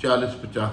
40-50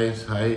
ISI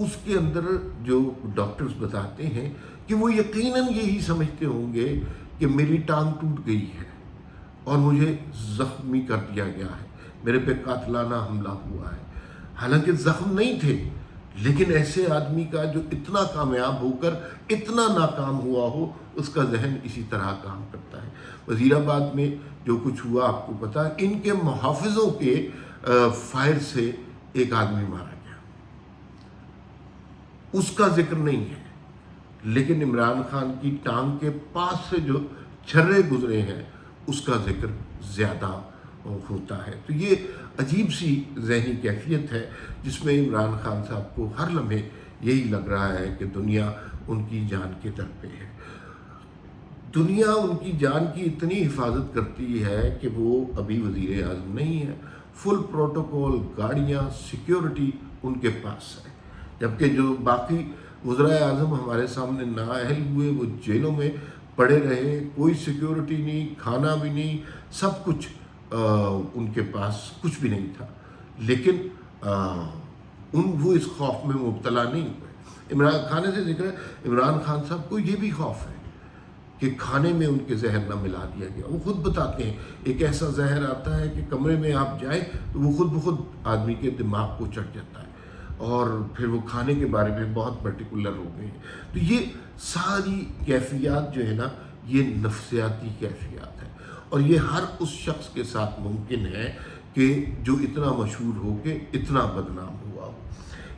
اس کے اندر جو doctors بتاتے ہیں کہ وہ یقیناً یہی سمجھتے ہوں گے کہ میری ٹانگ ٹوٹ گئی ہے اور مجھے زخمی کر دیا گیا ہے، میرے پہ قاتلانہ حملہ ہوا ہے، حالانکہ زخم نہیں تھے، لیکن ایسے آدمی کا جو اتنا کامیاب ہو کر اتنا ناکام ہوا ہو، اس کا ذہن اسی طرح کام کرتا ہے۔ وزیر آباد میں جو کچھ ہوا آپ کو پتا، ان کے محافظوں کے فائر سے ایک آدمی مارا گیا، اس کا ذکر نہیں ہے، لیکن عمران خان کی ٹانگ کے پاس سے جو چھرے گزرے ہیں اس کا ذکر زیادہ ہوتا ہے۔ تو یہ عجیب سی ذہنی کیفیت ہے جس میں عمران خان صاحب کو ہر لمحے یہی لگ رہا ہے کہ دنیا ان کی جان کے در پہ ہے، دنیا ان کی جان کی اتنی حفاظت کرتی ہے کہ وہ ابھی وزیر اعظم نہیں ہے، فل پروٹوکول، گاڑیاں، سیکیورٹی ان کے پاس ہے، جبکہ جو باقی وزرائے اعظم ہمارے سامنے نااہل ہوئے وہ جیلوں میں پڑے رہے، کوئی سیکیورٹی نہیں، کھانا بھی نہیں، سب کچھ ان کے پاس کچھ بھی نہیں تھا، لیکن وہ اس خوف میں مبتلا نہیں ہوئے۔ عمران خان سے ذکر ہے، عمران خان صاحب کو یہ بھی خوف ہے کہ کھانے میں ان کے زہر نہ ملا دیا گیا۔ وہ خود بتاتے ہیں ایک ایسا زہر آتا ہے کہ کمرے میں آپ جائیں تو وہ خود بخود آدمی کے دماغ کو چڑھ جاتا ہے، اور پھر وہ کھانے کے بارے میں بہت پرٹیکولر ہو گئے ہیں۔ تو یہ ساری کیفیات جو ہے نا، یہ نفسیاتی کیفیات ہے، اور یہ ہر اس شخص کے ساتھ ممکن ہے کہ جو اتنا مشہور ہو کے اتنا بدنام ہوا ہو۔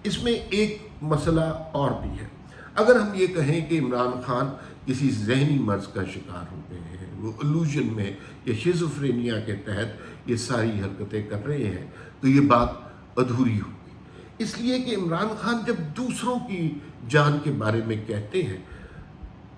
اس میں ایک مسئلہ اور بھی ہے، اگر ہم یہ کہیں کہ عمران خان کسی ذہنی مرض کا شکار ہو گئے ہیں، وہ الوژن میں یا شیزوفرینیا کے تحت یہ ساری حرکتیں کر رہے ہیں، تو یہ بات ادھوری ہوگی، اس لیے کہ عمران خان جب دوسروں کی جان کے بارے میں کہتے ہیں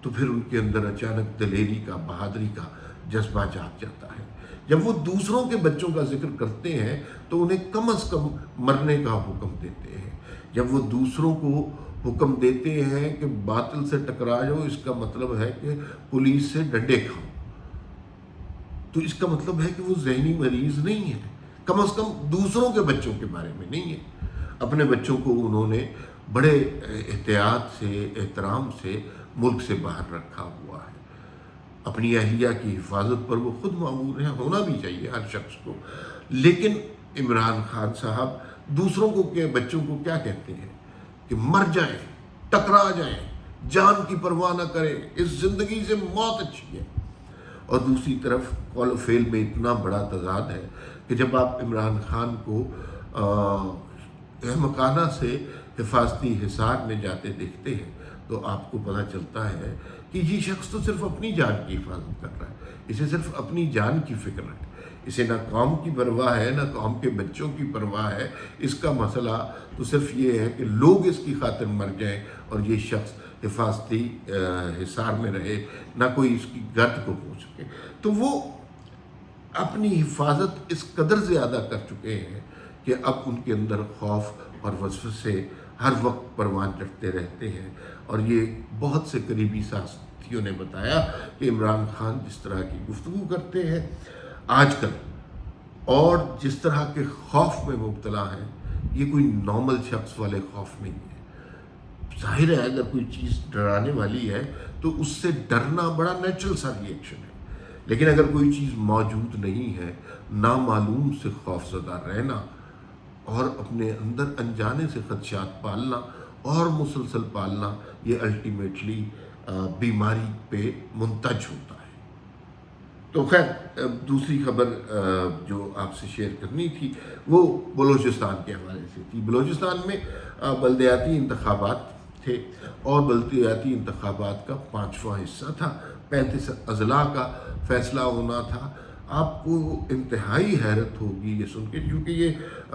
تو پھر ان کے اندر اچانک دلیری کا، بہادری کا جذبہ جاگ جاتا ہے۔ جب وہ دوسروں کے بچوں کا ذکر کرتے ہیں تو انہیں کم از کم مرنے کا حکم دیتے ہیں۔ جب وہ دوسروں کو حکم دیتے ہیں کہ باطل سے ٹکرا جاؤ، اس کا مطلب ہے کہ پولیس سے ڈنڈے کھاؤ، تو اس کا مطلب ہے کہ وہ ذہنی مریض نہیں ہے، کم از کم دوسروں کے بچوں کے بارے میں نہیں ہے۔ اپنے بچوں کو انہوں نے بڑے احتیاط سے، احترام سے ملک سے باہر رکھا ہوا ہے، اپنی اہلیہ کی حفاظت پر وہ خود مامور ہیں، ہونا بھی چاہیے ہر شخص کو۔ لیکن عمران خان صاحب دوسروں کو کے بچوں کو کیا کہتے ہیں کہ مر جائیں، ٹکرا جائیں، جان کی پرواہ نہ کریں، اس زندگی سے موت اچھی ہے۔ اور دوسری طرف قول و فعل میں اتنا بڑا تضاد ہے کہ جب آپ عمران خان کو احمقانہ سے حفاظتی حصار میں جاتے دیکھتے ہیں تو آپ کو پتہ چلتا ہے کہ یہ شخص تو صرف اپنی جان کی حفاظت کر رہا ہے، اسے صرف اپنی جان کی فکر ہے، اسے نہ قوم کی پرواہ ہے، نہ قوم کے بچوں کی پرواہ ہے۔ اس کا مسئلہ تو صرف یہ ہے کہ لوگ اس کی خاطر مر جائیں اور یہ شخص حفاظتی حصار میں رہے، نہ کوئی اس کی گرد کو پہنچ سکے۔ تو وہ اپنی حفاظت اس قدر زیادہ کر چکے ہیں کہ اب ان کے اندر خوف اور وسوسے ہر وقت پروان چڑھتے رہتے ہیں۔ اور یہ بہت سے قریبی ساتھیوں نے بتایا کہ عمران خان جس طرح کی گفتگو کرتے ہیں آج کل اور جس طرح کے خوف میں مبتلا ہیں، یہ کوئی نارمل شخص والے خوف نہیں ہے۔ ظاہر ہے اگر کوئی چیز ڈرانے والی ہے تو اس سے ڈرنا بڑا نیچرل سا ری ایکشن ہے، لیکن اگر کوئی چیز موجود نہیں ہے، نامعلوم سے خوف زدہ رہنا اور اپنے اندر انجانے سے خدشات پالنا اور مسلسل پالنا، یہ الٹیمیٹلی بیماری پہ منتج ہوتا ہے۔ تو خیر دوسری خبر جو آپ سے شیئر کرنی تھی وہ بلوچستان کے حوالے سے تھی۔ بلوچستان میں بلدیاتی انتخابات تھے اور بلدیاتی انتخابات کا 5واں حصہ تھا، 35 اضلاع کا فیصلہ ہونا تھا۔ آپ کو انتہائی حیرت ہوگی یہ سن کے، کیونکہ یہ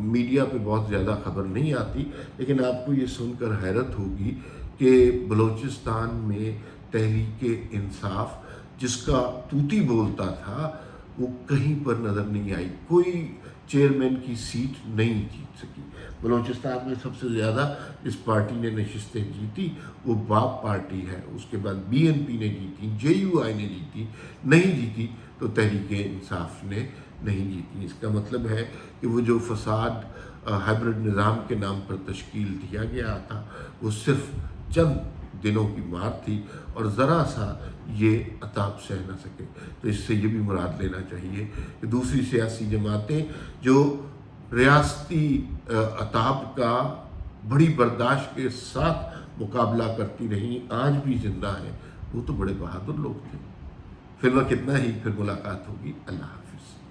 میڈیا پہ بہت زیادہ خبر نہیں آتی، لیکن آپ کو یہ سن کر حیرت ہوگی کہ بلوچستان میں تحریک انصاف جس کا طوطی بولتا تھا وہ کہیں پر نظر نہیں آئی، کوئی چیئرمین کی سیٹ نہیں جیت سکی۔ بلوچستان میں سب سے زیادہ اس پارٹی نے نشستیں جیتی وہ باپ پارٹی ہے، اس کے بعد BNP نے جیتی، JUI نے جیتی، نہیں جیتی تو تحریک انصاف نے نہیں جیتی۔ اس کا مطلب ہے کہ وہ جو فساد ہائبرڈ نظام کے نام پر تشکیل دیا گیا تھا، وہ صرف چند دنوں کی مار تھی اور ذرا سا یہ عطاب سہ نہ سکے۔ تو اس سے یہ بھی مراد لینا چاہیے کہ دوسری سیاسی جماعتیں جو ریاستی عطاب کا بڑی برداشت کے ساتھ مقابلہ کرتی رہیں، آج بھی زندہ ہیں، وہ تو بڑے بہادر لوگ تھے۔ فی الوقت اتنا ہی، پھر ملاقات ہوگی۔ اللہ حافظ۔